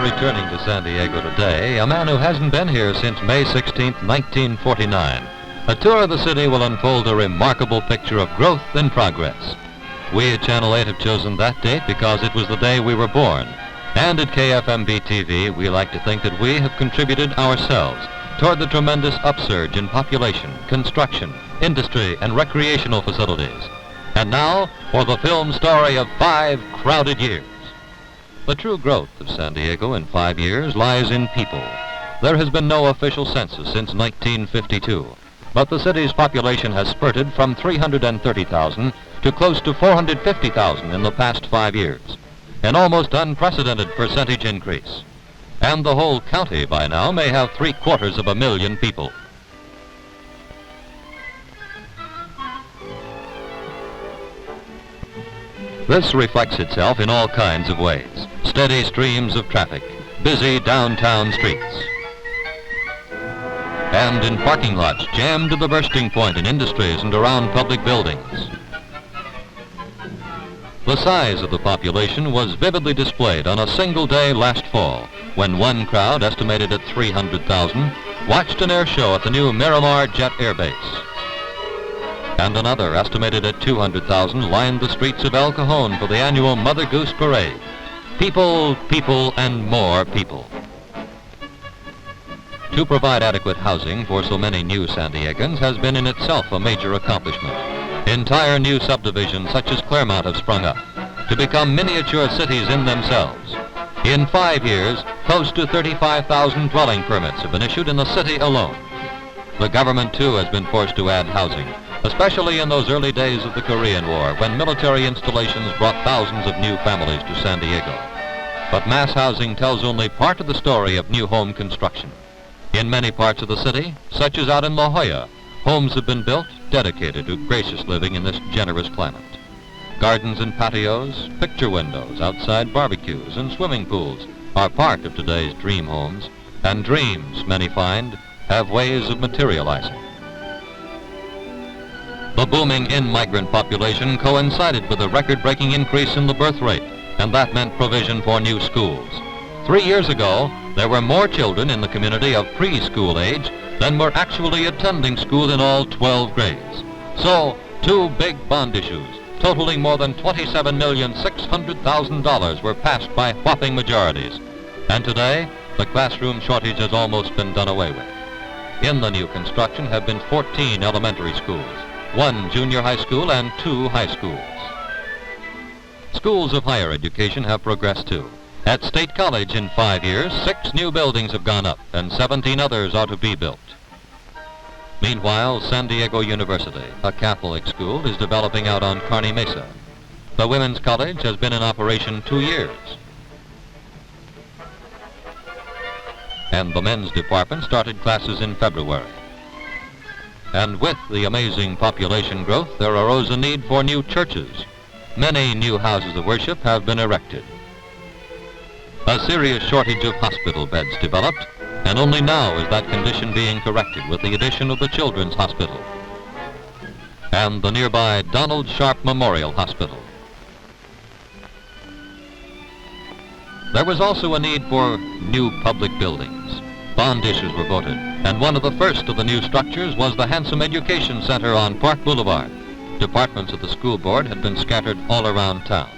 returning to San Diego today, a man who hasn't been here since May 16, 1949. A tour of the city will unfold a remarkable picture of growth and progress. We at Channel 8 have chosen that date because it was the day we were born. And at KFMB TV, we like to think that we have contributed ourselves toward the tremendous upsurge in population, construction, industry, and recreational facilities. And now, for the film story of 5 crowded years. The true growth of San Diego in 5 years lies in people. There has been no official census since 1952, but the city's population has spurted from 330,000 to close to 450,000 in the past 5 years, an almost unprecedented percentage increase. And the whole county by now may have 750,000 people. This reflects itself in all kinds of ways. Steady streams of traffic, busy downtown streets, and in parking lots jammed to the bursting point in industries and around public buildings. The size of the population was vividly displayed on a single day last fall, when one crowd, estimated at 300,000, watched an air show at the new Miramar Air Base. And another, estimated at 200,000, lined the streets of El Cajon for the annual Mother Goose Parade. People, people, and more people. To provide adequate housing for so many new San Diegans has been in itself a major accomplishment. Entire new subdivisions such as Clairemont have sprung up to become miniature cities in themselves. In 5 years, close to 35,000 dwelling permits have been issued in the city alone. The government, too, has been forced to add housing, especially in those early days of the Korean War, when military installations brought thousands of new families to San Diego. But mass housing tells only part of the story of new home construction. In many parts of the city, such as out in La Jolla, homes have been built dedicated to gracious living in this generous climate. Gardens and patios, picture windows, outside barbecues, and swimming pools are part of today's dream homes, and dreams, many find, have ways of materializing. The booming in-migrant population coincided with a record-breaking increase in the birth rate, and that meant provision for new schools. 3 years ago, there were more children in the community of preschool age than were actually attending school in all 12 grades. So, 2 big bond issues, totaling more than $27,600,000 were passed by whopping majorities. And today, the classroom shortage has almost been done away with. In the new construction have been 14 elementary schools, 1 junior high school, and 2 high schools. Schools of higher education have progressed too. At State College in 5 years, 6 new buildings have gone up and 17 others are to be built. Meanwhile, San Diego University, a Catholic school, is developing out on Kearny Mesa. The Women's College has been in operation 2 years. And the men's department started classes in February. And with the amazing population growth, there arose a need for new churches. Many new houses of worship have been erected. A serious shortage of hospital beds developed, and only now is that condition being corrected with the addition of the Children's Hospital and the nearby Donald Sharp Memorial Hospital. There was also a need for new public buildings. Bond issues were voted, and one of the first of the new structures was the handsome Education Center on Park Boulevard. Departments of the school board had been scattered all around town.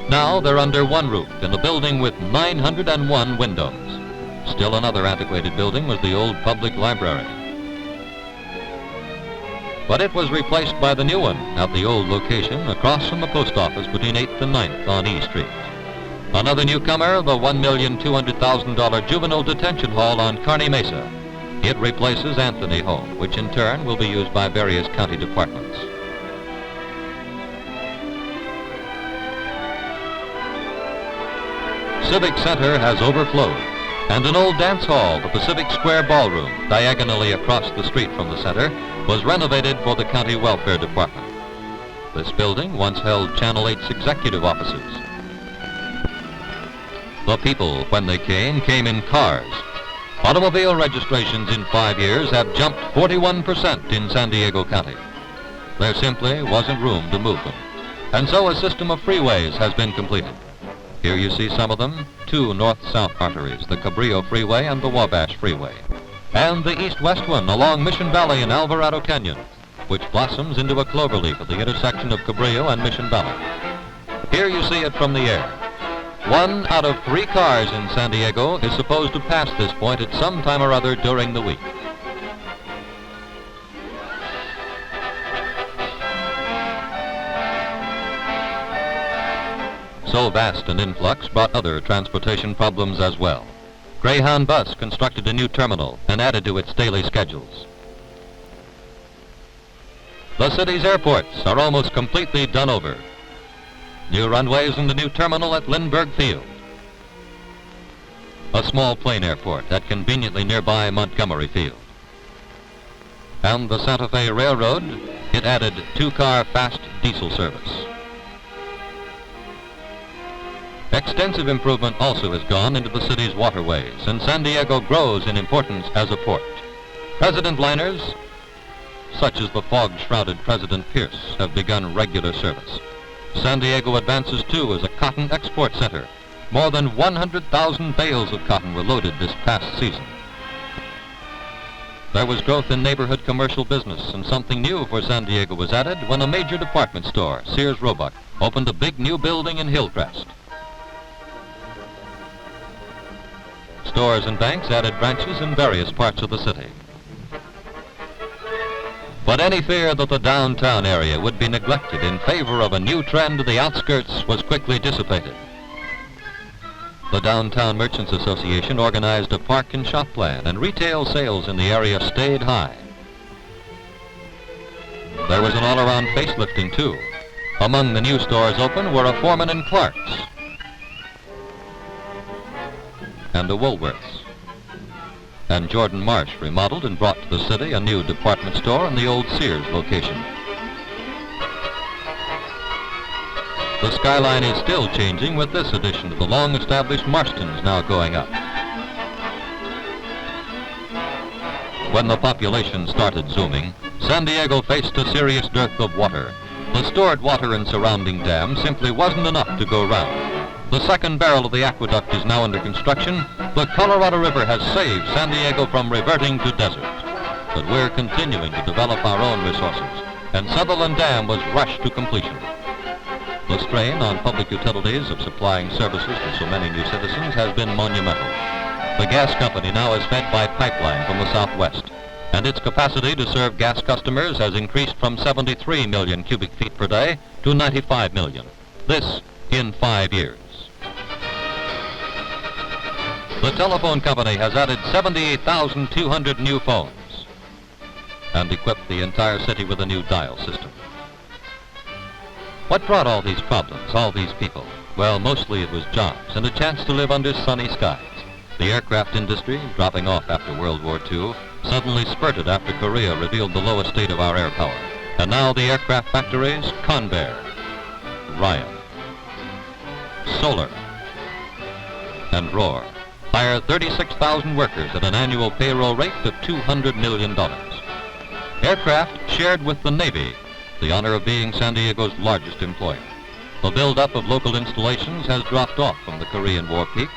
Now they're under one roof in a building with 901 windows. Still another antiquated building was the old public library. But it was replaced by the new one at the old location across from the post office between 8th and 9th on E Street. Another newcomer, the $1,200,000 Juvenile Detention Hall on Kearny Mesa. It replaces Anthony Home, which in turn will be used by various county departments. Civic Center has overflowed, and an old dance hall, the Pacific Square Ballroom, diagonally across the street from the center, was renovated for the County Welfare Department. This building once held Channel 8's executive offices. The people, when they came in cars. Automobile registrations in 5 years have jumped 41% in San Diego County. There simply wasn't room to move them. And so a system of freeways has been completed. Here you see some of them, two north-south arteries, the Cabrillo Freeway and the Wabash Freeway, and the east-west one along Mission Valley in Alvarado Canyon, which blossoms into a cloverleaf at the intersection of Cabrillo and Mission Valley. Here you see it from the air. 1 out of 3 cars in San Diego is supposed to pass this point at some time or other during the week. So vast an influx brought other transportation problems as well. Greyhound Bus constructed a new terminal and added to its daily schedules. The city's airports are almost completely done over. New runways in the new terminal at Lindbergh Field. A small plane airport at conveniently nearby Montgomery Field. And the Santa Fe Railroad, it added 2-car fast diesel service. Extensive improvement also has gone into the city's waterways, and San Diego grows in importance as a port. President liners, such as the fog-shrouded President Pierce, have begun regular service. San Diego advances, too, as a cotton export center. More than 100,000 bales of cotton were loaded this past season. There was growth in neighborhood commercial business, and something new for San Diego was added when a major department store, Sears Roebuck, opened a big new building in Hillcrest. Stores and banks added branches in various parts of the city. But any fear that the downtown area would be neglected in favor of a new trend to the outskirts was quickly dissipated. The Downtown Merchants Association organized a park and shop plan, and retail sales in the area stayed high. There was an all-around facelifting, too. Among the new stores open were a Foreman and Clark's and a Woolworth's. And Jordan Marsh remodeled and brought to the city a new department store in the old Sears location. The skyline is still changing with this addition to the long-established Marstons now going up. When the population started zooming, San Diego faced a serious dearth of water. The stored water in surrounding dams simply wasn't enough to go round. The second barrel of the aqueduct is now under construction. The Colorado River has saved San Diego from reverting to desert. But we're continuing to develop our own resources, and Sutherland Dam was rushed to completion. The strain on public utilities of supplying services to so many new citizens has been monumental. The gas company now is fed by pipeline from the southwest, and its capacity to serve gas customers has increased from 73 million cubic feet per day to 95 million. This in 5 years. The telephone company has added 78,200 new phones and equipped the entire city with a new dial system. What brought all these problems, all these people? Well, mostly it was jobs and a chance to live under sunny skies. The aircraft industry, dropping off after World War II, suddenly spurted after Korea revealed the lowest state of our air power. And now the aircraft factories, Convair, Ryan, Solar, and Rohr, hire 36,000 workers at an annual payroll rate of $200 million. Aircraft shared with the Navy the honor of being San Diego's largest employer. The buildup of local installations has dropped off from the Korean War peak,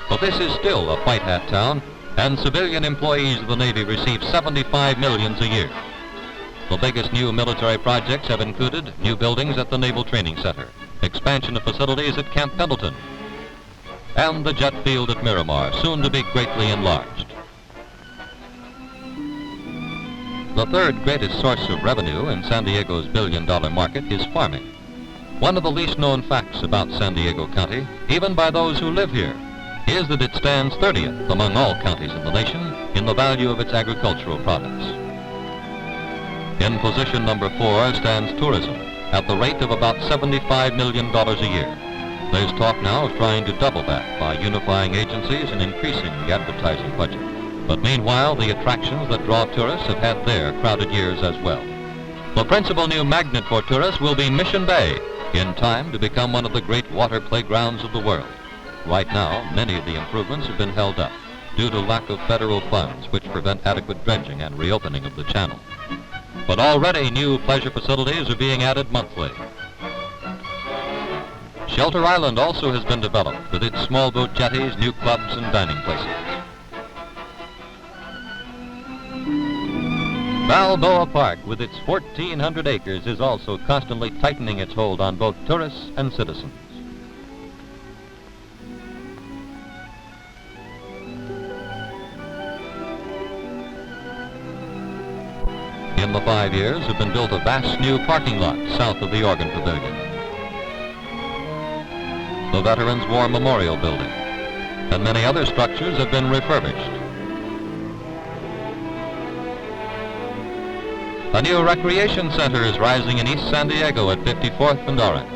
but this is still a white hat town, and civilian employees of the Navy receive $75 million a year. The biggest new military projects have included new buildings at the Naval Training Center, expansion of facilities at Camp Pendleton, and the jet field at Miramar, soon to be greatly enlarged. The third greatest source of revenue in San Diego's billion-dollar market is farming. One of the least known facts about San Diego County, even by those who live here, is that it stands 30th among all counties in the nation in the value of its agricultural products. In position number 4 stands tourism, at the rate of about $75 million a year. There's talk now of trying to double that by unifying agencies and increasing the advertising budget. But meanwhile, the attractions that draw tourists have had their crowded years as well. The principal new magnet for tourists will be Mission Bay, in time to become one of the great water playgrounds of the world. Right now, many of the improvements have been held up due to lack of federal funds, which prevent adequate dredging and reopening of the channel. But already new pleasure facilities are being added monthly. Shelter Island also has been developed with its small boat jetties, new clubs, and dining places. Balboa Park, with its 1,400 acres, is also constantly tightening its hold on both tourists and citizens. In the 5 years have been built a vast new parking lot south of the Organ Pavilion, the Veterans War Memorial Building, and many other structures have been refurbished. A new recreation center is rising in East San Diego at 54th and Orange.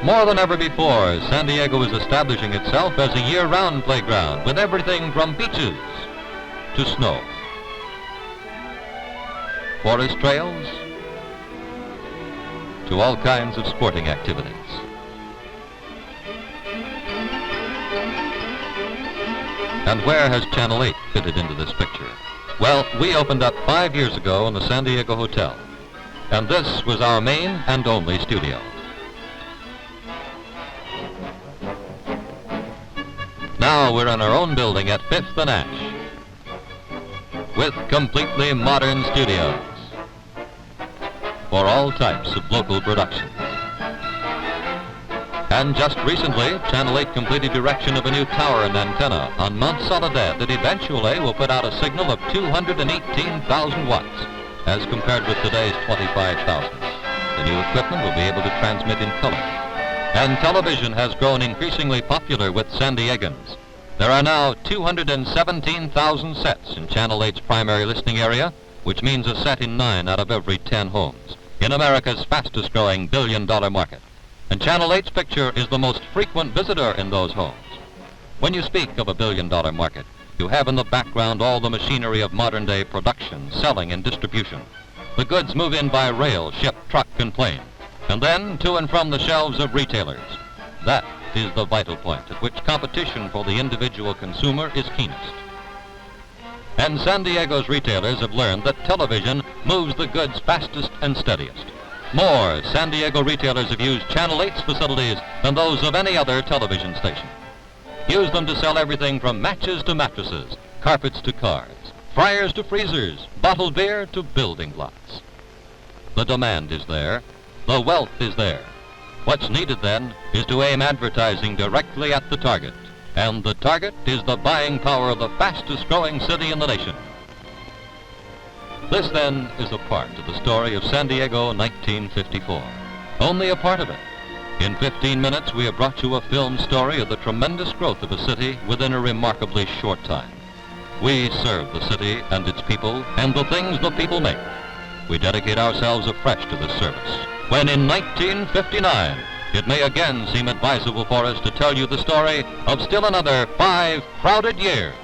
More than ever before, San Diego is establishing itself as a year-round playground with everything from beaches to snow, forest trails to all kinds of sporting activities. And where has Channel 8 fitted into this picture? Well, we opened up 5 years ago in the San Diego Hotel, and this was our main and only studio. Now we're in our own building at 5th and Ash, with completely modern studios for all types of local productions. And just recently, Channel 8 completed erection of a new tower and antenna on Mount Soledad that eventually will put out a signal of 218,000 watts, as compared with today's 25,000. The new equipment will be able to transmit in color. And television has grown increasingly popular with San Diegans. There are now 217,000 sets in Channel 8's primary listening area, which means a set in 9 out of every 10 homes, in America's fastest-growing billion-dollar market. And Channel 8's picture is the most frequent visitor in those homes. When you speak of a billion-dollar market, you have in the background all the machinery of modern-day production, selling, and distribution. The goods move in by rail, ship, truck, and plane, and then to and from the shelves of retailers. That is the vital point at which competition for the individual consumer is keenest. And San Diego's retailers have learned that television moves the goods fastest and steadiest. More San Diego retailers have used Channel 8's facilities than those of any other television station. Use them to sell everything from matches to mattresses, carpets to cars, fryers to freezers, bottled beer to building blocks. The demand is there. The wealth is there. What's needed then is to aim advertising directly at the target. And the target is the buying power of the fastest growing city in the nation. This, then, is a part of the story of San Diego 1954. Only a part of it. In 15 minutes, we have brought you a film story of the tremendous growth of a city within a remarkably short time. We serve the city and its people and the things the people make. We dedicate ourselves afresh to this service, when in 1959, it may again seem advisable for us to tell you the story of still another 5 crowded years